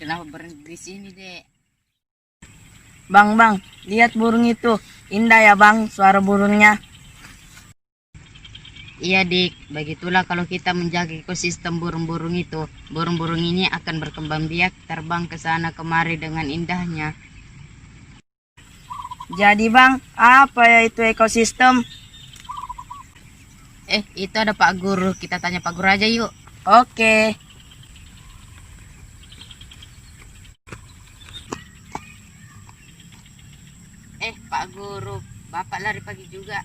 kenapa berhenti di sini, Dek? Bang, lihat burung itu. Indah ya bang, suara burungnya. Iya, Dik. Begitulah kalau kita menjaga ekosistem burung-burung itu. Burung-burung ini akan berkembang biak, terbang ke sana kemari dengan indahnya. Jadi bang, apa ya itu ekosistem? Itu ada Pak Guru. Kita tanya Pak Guru aja yuk. Oke. Pak Guru, Bapak lari pagi juga.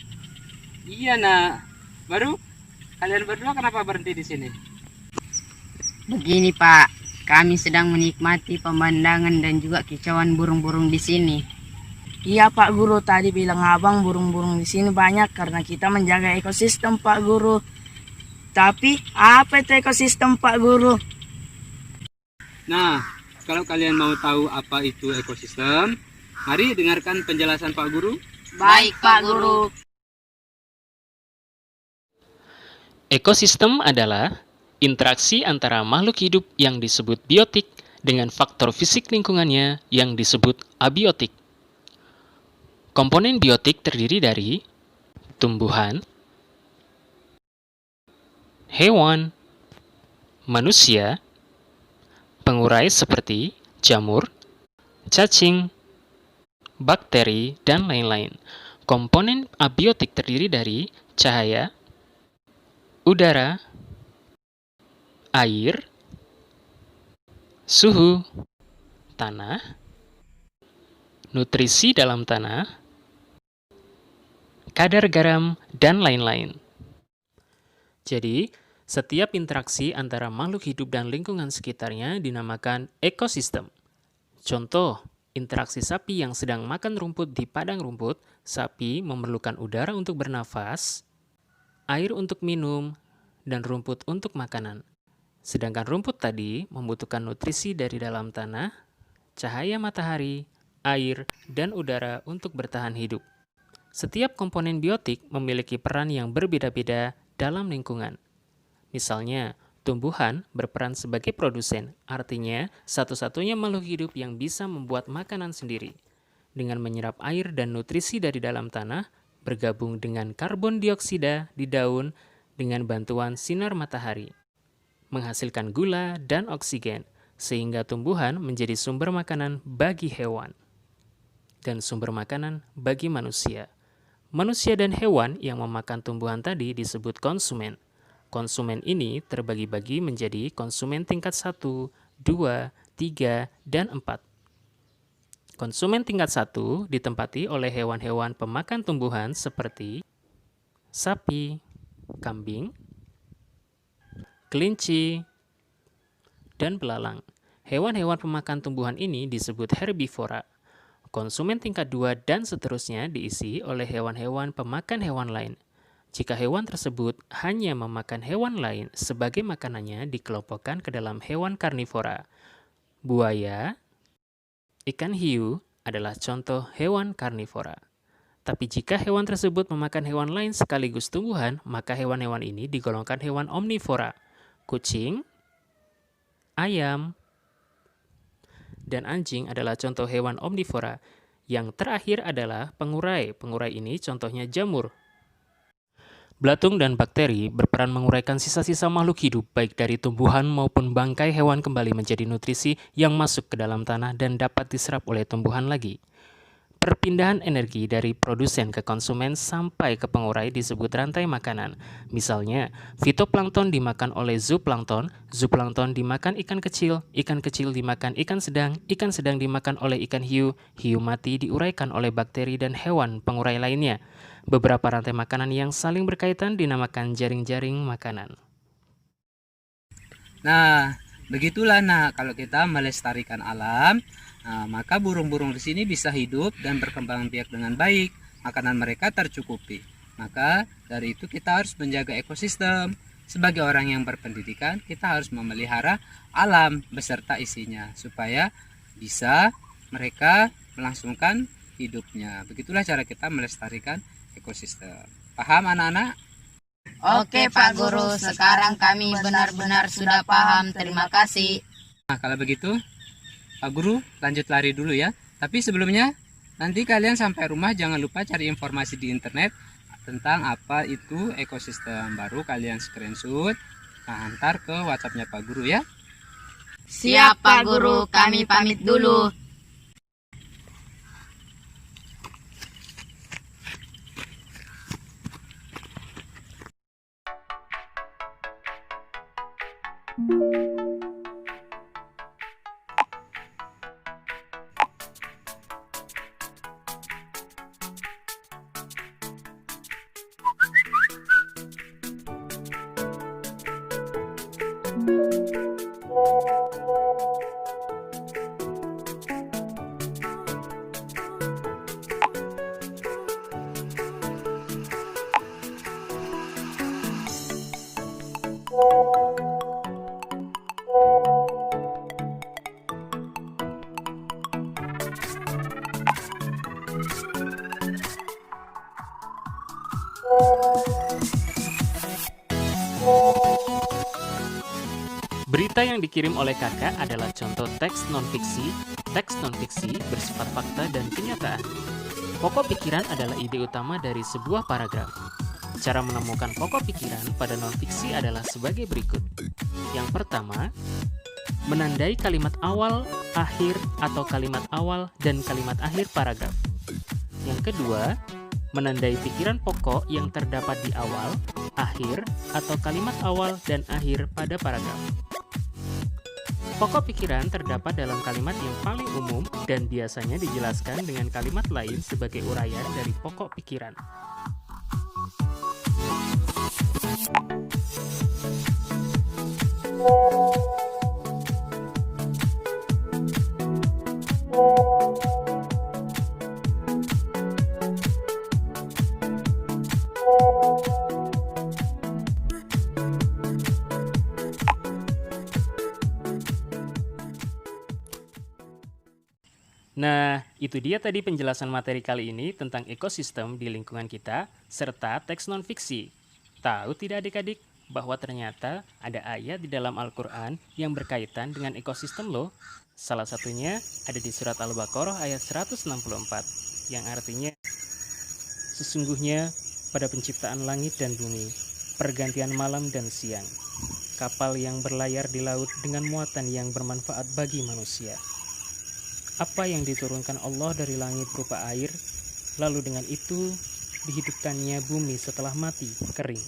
Iya nak. Baru kalian berdua kenapa berhenti di sini? Begini, Pak. Kami sedang menikmati pemandangan dan juga kicauan burung-burung di sini. Iya Pak Guru, tadi bilang abang burung-burung di sini banyak karena kita menjaga ekosistem Pak Guru. Tapi apa itu ekosistem Pak Guru? Nah, kalau kalian mau tahu apa itu ekosistem, mari dengarkan penjelasan Pak Guru. Baik Pak Guru. Ekosistem adalah interaksi antara makhluk hidup yang disebut biotik dengan faktor fisik lingkungannya yang disebut abiotik. Komponen biotik terdiri dari tumbuhan, hewan, manusia, pengurai seperti jamur, cacing, bakteri, dan lain-lain. Komponen abiotik terdiri dari cahaya, udara, air, suhu, tanah, nutrisi dalam tanah, kadar garam, dan lain-lain. Jadi, setiap interaksi antara makhluk hidup dan lingkungan sekitarnya dinamakan ekosistem. Contoh, interaksi sapi yang sedang makan rumput di padang rumput, sapi memerlukan udara untuk bernafas, air untuk minum, dan rumput untuk makanan. Sedangkan rumput tadi membutuhkan nutrisi dari dalam tanah, cahaya matahari, air, dan udara untuk bertahan hidup. Setiap komponen biotik memiliki peran yang berbeda-beda dalam lingkungan. Misalnya, tumbuhan berperan sebagai produsen, artinya satu-satunya makhluk hidup yang bisa membuat makanan sendiri. Dengan menyerap air dan nutrisi dari dalam tanah, bergabung dengan karbon dioksida di daun dengan bantuan sinar matahari, menghasilkan gula dan oksigen, sehingga tumbuhan menjadi sumber makanan bagi hewan dan sumber makanan bagi manusia. Manusia dan hewan yang memakan tumbuhan tadi disebut konsumen. Konsumen ini terbagi-bagi menjadi konsumen tingkat 1, 2, 3, dan 4. Konsumen tingkat 1 ditempati oleh hewan-hewan pemakan tumbuhan seperti sapi, kambing, kelinci, dan belalang. Hewan-hewan pemakan tumbuhan ini disebut herbivora. Konsumen tingkat 2 dan seterusnya diisi oleh hewan-hewan pemakan hewan lain. Jika hewan tersebut hanya memakan hewan lain sebagai makanannya, dikelompokkan ke dalam hewan karnivora. Buaya, ikan hiu adalah contoh hewan karnivora. Tapi jika hewan tersebut memakan hewan lain sekaligus tumbuhan, maka hewan-hewan ini digolongkan hewan omnivora. Kucing, ayam, dan anjing adalah contoh hewan omnivora. Yang terakhir adalah pengurai. Pengurai ini contohnya jamur. Belatung dan bakteri berperan menguraikan sisa-sisa makhluk hidup baik dari tumbuhan maupun bangkai hewan kembali menjadi nutrisi yang masuk ke dalam tanah dan dapat diserap oleh tumbuhan lagi. Perpindahan energi dari produsen ke konsumen sampai ke pengurai disebut rantai makanan. Misalnya, fitoplankton dimakan oleh zooplankton dimakan ikan kecil dimakan ikan sedang dimakan oleh ikan hiu mati diuraikan oleh bakteri dan hewan pengurai lainnya. Beberapa rantai makanan yang saling berkaitan dinamakan jaring-jaring makanan. Nah, begitulah nak kalau kita melestarikan alam. Nah, maka burung-burung di sini bisa hidup dan berkembang biak dengan baik. Makanan mereka tercukupi. Maka dari itu kita harus menjaga ekosistem. Sebagai orang yang berpendidikan, kita harus memelihara alam beserta isinya supaya bisa mereka melangsungkan hidupnya. Begitulah cara kita melestarikan ekosistem. Paham anak-anak? Oke Pak Guru, sekarang kami benar-benar sudah paham. Terima kasih. Nah, kalau begitu Pak Guru lanjut lari dulu ya. Tapi sebelumnya, nanti kalian sampai rumah jangan lupa cari informasi di internet tentang apa itu ekosistem baru. Kalian screenshot, antar ke WhatsApp-nya Pak Guru ya. Siap Pak Guru, kami pamit dulu. Berita yang dikirim oleh kakak adalah contoh teks non-fiksi. Teks non-fiksi bersifat fakta dan kenyataan. Pokok pikiran adalah ide utama dari sebuah paragraf. Cara menemukan pokok pikiran pada non-fiksi adalah sebagai berikut. Yang pertama, menandai kalimat awal, akhir, atau kalimat awal dan kalimat akhir paragraf. Yang kedua, menandai pikiran pokok yang terdapat di awal, akhir, atau kalimat awal dan akhir pada paragraf. Pokok pikiran terdapat dalam kalimat yang paling umum dan biasanya dijelaskan dengan kalimat lain sebagai uraian dari pokok pikiran. Nah, itu dia tadi penjelasan materi kali ini tentang ekosistem di lingkungan kita, serta teks non-fiksi. Tahu tidak adik-adik, bahwa ternyata ada ayat di dalam Al-Quran yang berkaitan dengan ekosistem loh. Salah satunya ada di surat Al-Baqarah ayat 164, yang artinya, sesungguhnya pada penciptaan langit dan bumi, pergantian malam dan siang, kapal yang berlayar di laut dengan muatan yang bermanfaat bagi manusia. Apa yang diturunkan Allah dari langit berupa air, lalu dengan itu dihidupkannya bumi setelah mati, kering.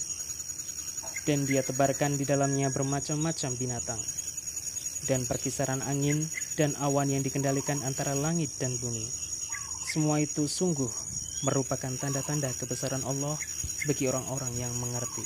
Dan dia tebarkan di dalamnya bermacam-macam binatang, dan perkisaran angin dan awan yang dikendalikan antara langit dan bumi. Semua itu sungguh merupakan tanda-tanda kebesaran Allah bagi orang-orang yang mengerti.